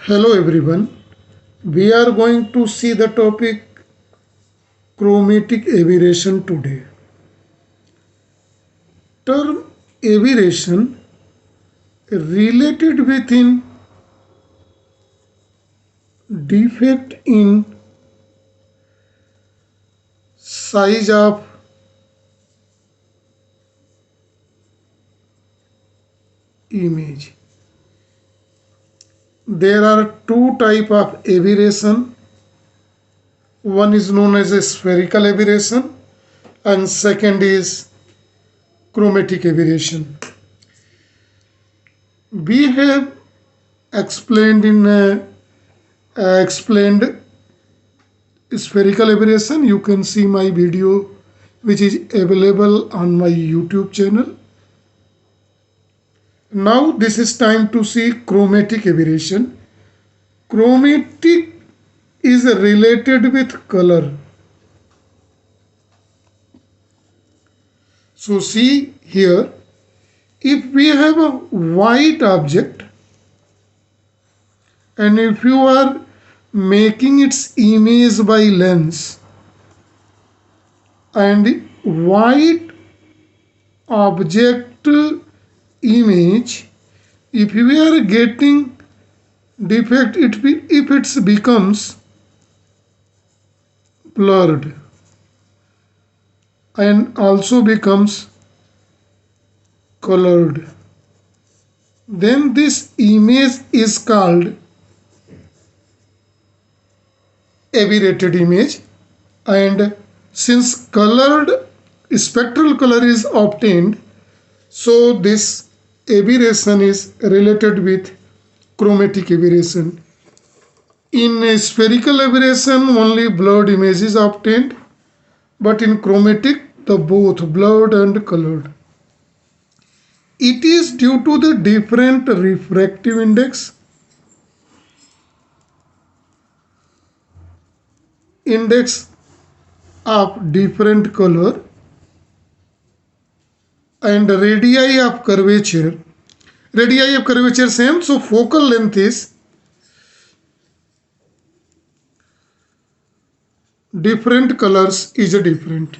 Hello everyone. We are going to see the topic chromatic aberration today. Term aberration related within defect in size of image. There are two type of aberration. One is known as a spherical aberration and second is chromatic aberration. We have explained spherical aberration. You can see my video which is available on my YouTube channel. Now this is time to see chromatic aberration. Chromatic is related with color. So see here, if we have a white object and if you are making its image by lens and white object image, if we are getting defect, if it becomes blurred and also becomes colored, then this image is called aberrated image. And since colored spectral color is obtained, so this aberration is related with chromatic aberration. In a spherical aberration only blurred image is obtained, but in chromatic the both blurred and colored. It is due to the different refractive index of different color and radii of curvature. Radii of curvature same, so focal length is different colors is different,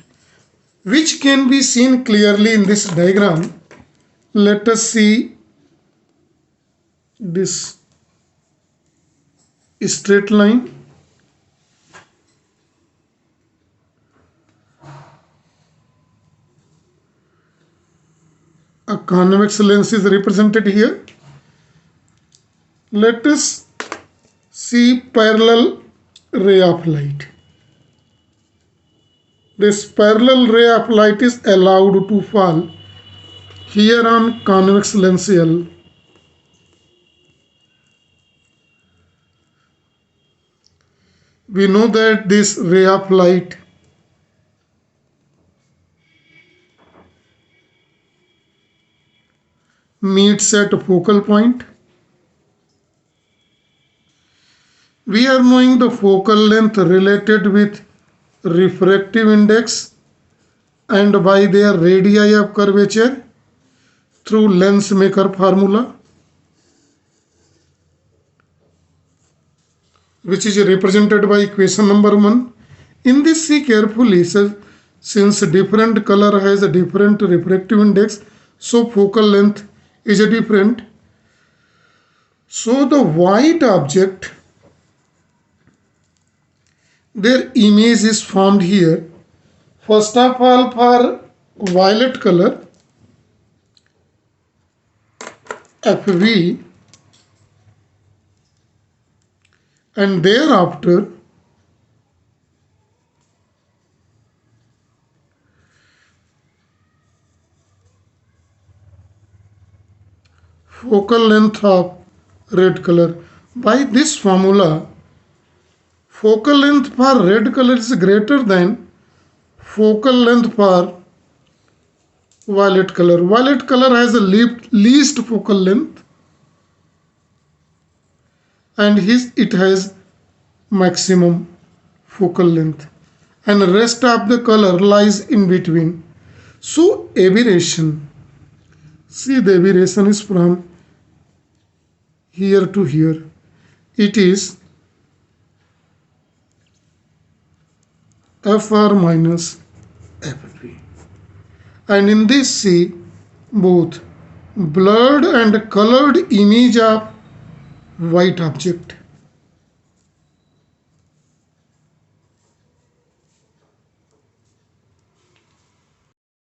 which can be seen clearly in this diagram. Let us see this straight line. A convex lens is represented here. Let us see parallel ray of light. This parallel ray of light is allowed to fall here on convex lens L. We know that this ray of light meets at a focal point. We are knowing the focal length related with refractive index and by their radii of curvature through lens maker formula, which is represented by equation number 1. In this, see carefully, since different color has a different refractive index, so focal length is different. So the white object, their image is formed here. First of all, for violet color, FV, and thereafter focal length of red color. By this formula, focal length for red color is greater than focal length for violet color. Violet color has the least focal length and it has maximum focal length, and the rest of the color lies in between. So aberration, see the aberration is from here to here. it is Fr minus Fp. And in this see both blurred and colored image of white object.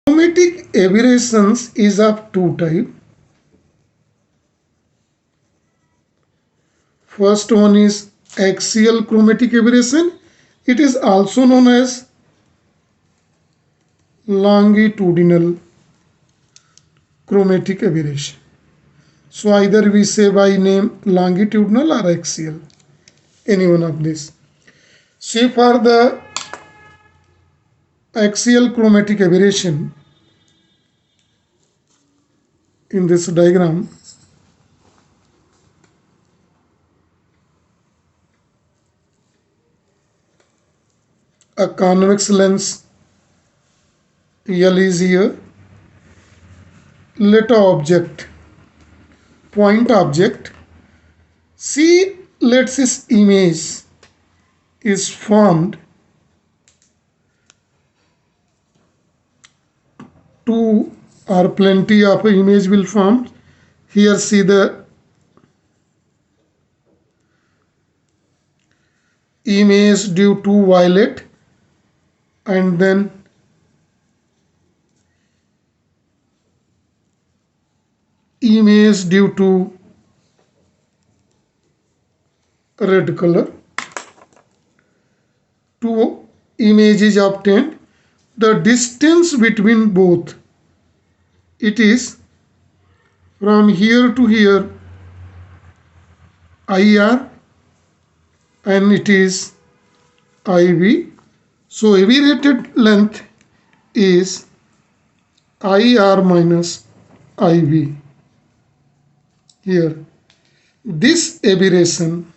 Chromatic aberrations is of two types. First one is axial chromatic aberration. It is also known as longitudinal chromatic aberration. So either we say by name longitudinal or axial, any one of these. See, for the axial chromatic aberration in this diagram, a convex lens L is here. Let a object, point object, see, let's this image is formed. Two or plenty of image will form. Here see the image due to violet, and then image due to red color. Two images obtained. The distance between both, it is from here to here IR, and it is IV. So aberrated length is IR minus IV. Here, this aberration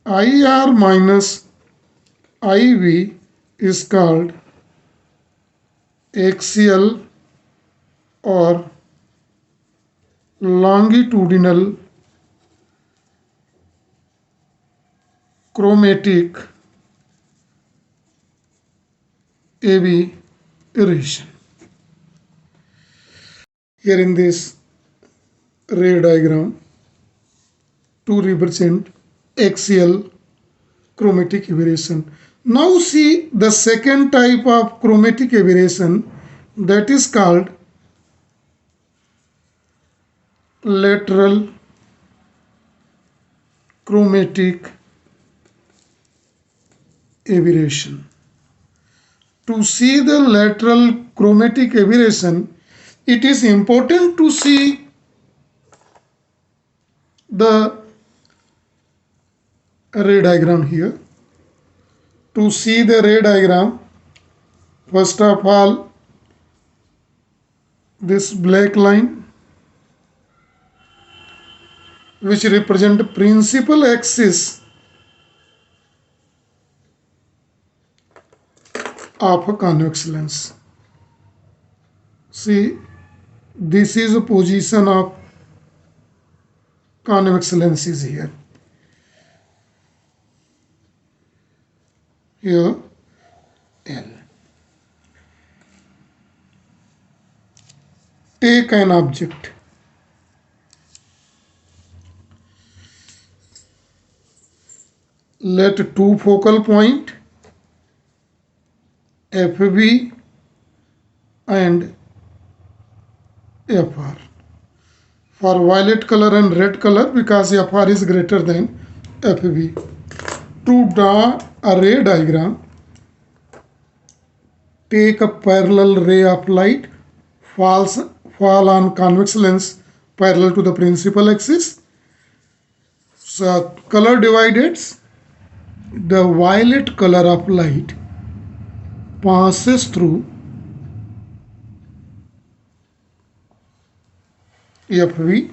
IR minus IV is called axial or longitudinal chromatic aberration. Here in this ray diagram, to represent axial chromatic aberration. Now see the second type of chromatic aberration, that is called lateral chromatic aberration. To see the lateral chromatic aberration, it is important to see the ray diagram here. To see the ray diagram, first of all, this black line, which represent principal axis of a convex lens. See, this is a position of convex lens is here. Here L. Take an object. Let two focal point FB and FR. For violet color and red color, because FR is greater than FB. To draw a ray diagram, take a parallel ray of light, fall on convex lens parallel to the principal axis. So color divides, the violet color of light passes through FV,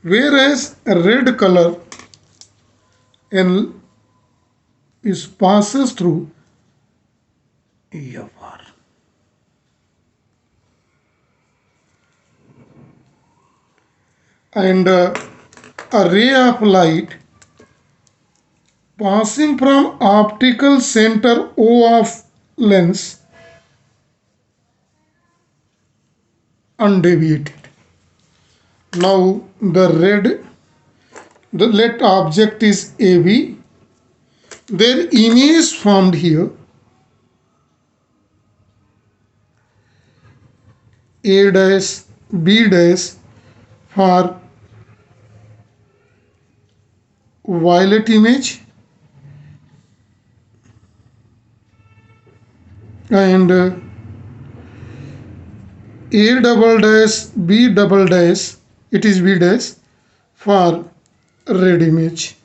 whereas a red color L is passes through FR. and a ray of light passing from optical center O of lens undeviated. Now the let object is AB. Their image formed here. A dash, B dash for violet image and A double dash, B double dash, it is B dash for red image.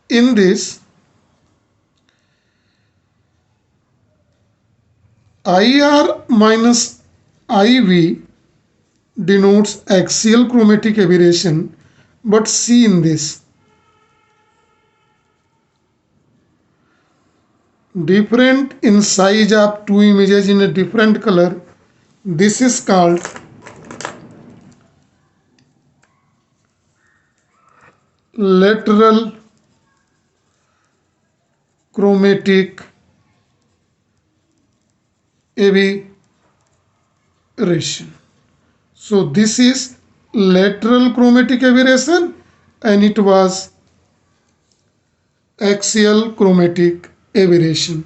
In this, IR minus IV denotes axial chromatic aberration, but see in this, different in size of two images in a different color. This is called lateral chromatic aberration. So this is lateral chromatic aberration and it was axial chromatic aberration.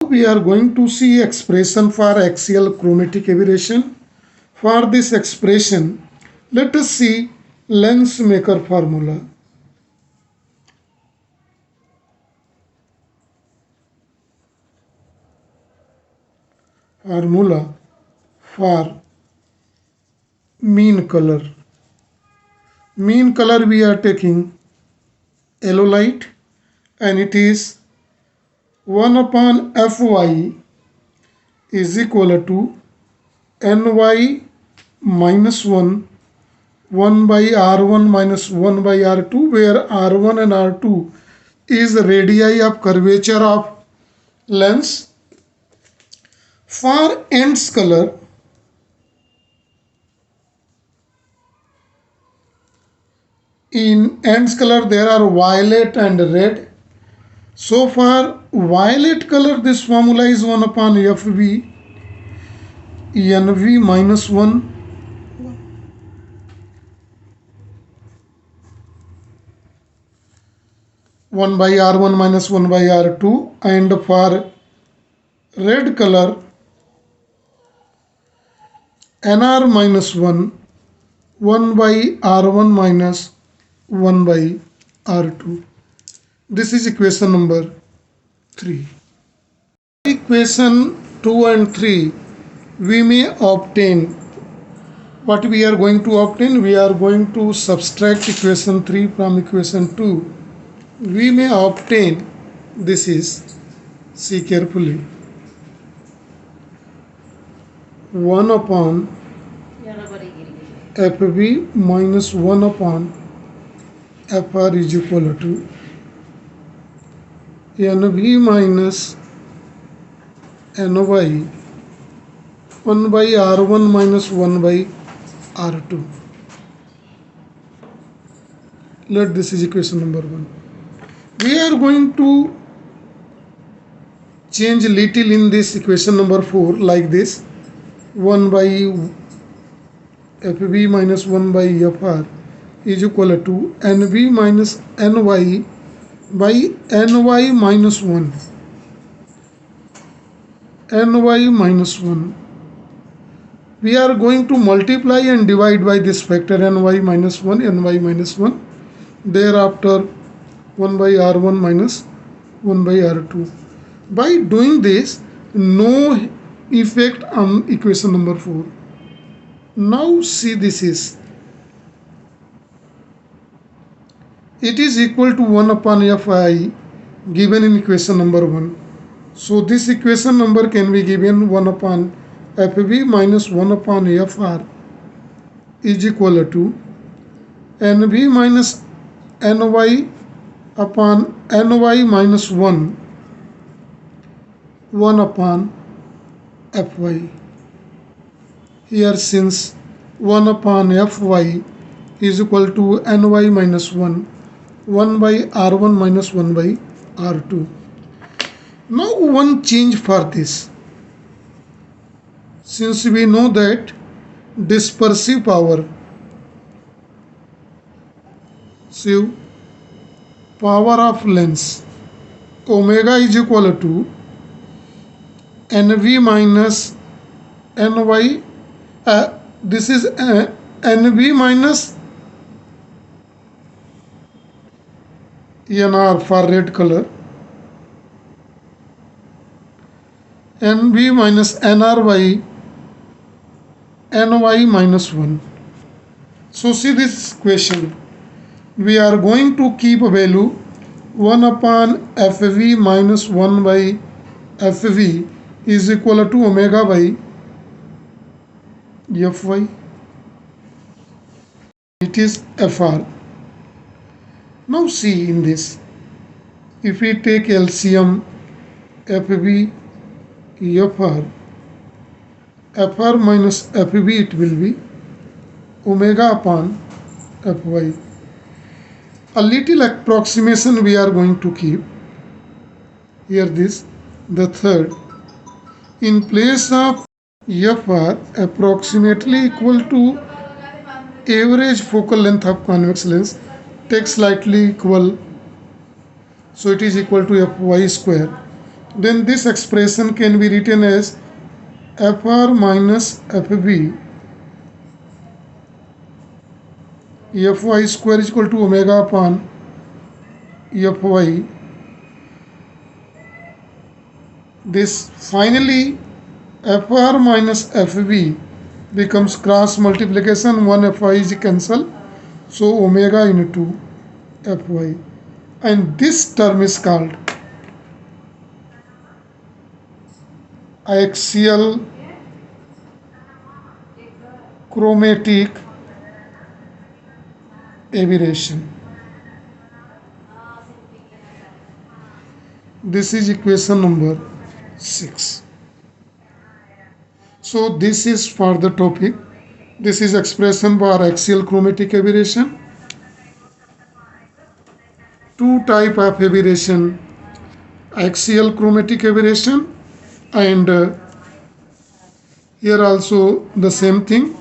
We are going to see expression for axial chromatic aberration. For this expression, let us see lens maker formula. Formula for mean color. Mean color we are taking yellow light and it is 1 upon Fy is equal to Ny minus 1 by R1 minus 1 by R2, where R1 and R2 is radii of curvature of lens. For ends color, in ends color there are violet and red. So for violet color, this formula is 1 upon Fv Nv minus 1 1 by R1 minus 1 by R2, and for red color Nr minus 1 by R1 minus 1 by R2. This is equation number 3. Equation 2 and 3 we may obtain. What we are going to obtain? We are going to subtract equation 3 from equation 2. We may obtain, this is, see carefully, 1 upon Fv minus 1 upon Fr is equal to Nv minus Ny 1 by R1 minus 1 by R2. Let this is equation number 1. We are going to change little in this equation number 4 like this. 1 by Fv minus 1 by Fr is equal to Nv minus Ny by Ny minus 1. Ny minus 1. We are going to multiply and divide by this factor Ny minus 1, Ny minus 1. Thereafter 1 by R1 minus 1 by R2. By doing this, no effect on equation number 4. Now see, this is, it is equal to 1 upon Fi given in equation number 1. So this equation number can be given 1 upon Fv minus 1 upon Fr is equal to Nv minus Ny upon Ny minus 1 upon Fy. Here, since 1 upon Fy is equal to Ny minus 1 by R1 minus 1 by R2. Now one change for this. Since we know that dispersive power, so power of lens, omega is equal to Nv minus Ny, this is Nv minus Nr for red color, Nv minus Nr by Ny minus 1. So see this equation. We are going to keep a value 1 upon Fv minus 1 by Fv is equal to omega by Fy. It is Fr. Now see in this, if we take LCM Fv Fr minus Fv, it will be omega upon Fy. A little approximation we are going to keep. Here this, the third. In place of Fr approximately equal to average focal length of convex lens, take slightly equal, so it is equal to Fy square. Then this expression can be written as Fr minus Fv Fy square is equal to omega upon Fy. This finally Fr minus Fv becomes cross multiplication, 1 Fy is cancelled, so omega into Fy, and this term is called axial chromatic aberration. This is equation number 6. So this is for the topic. This is expression for axial chromatic aberration. Two type of aberration, axial chromatic aberration, and here also the same thing,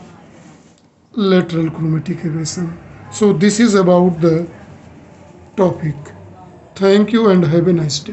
lateral chromatic aberration. So this is about the topic. Thank you and have a nice day.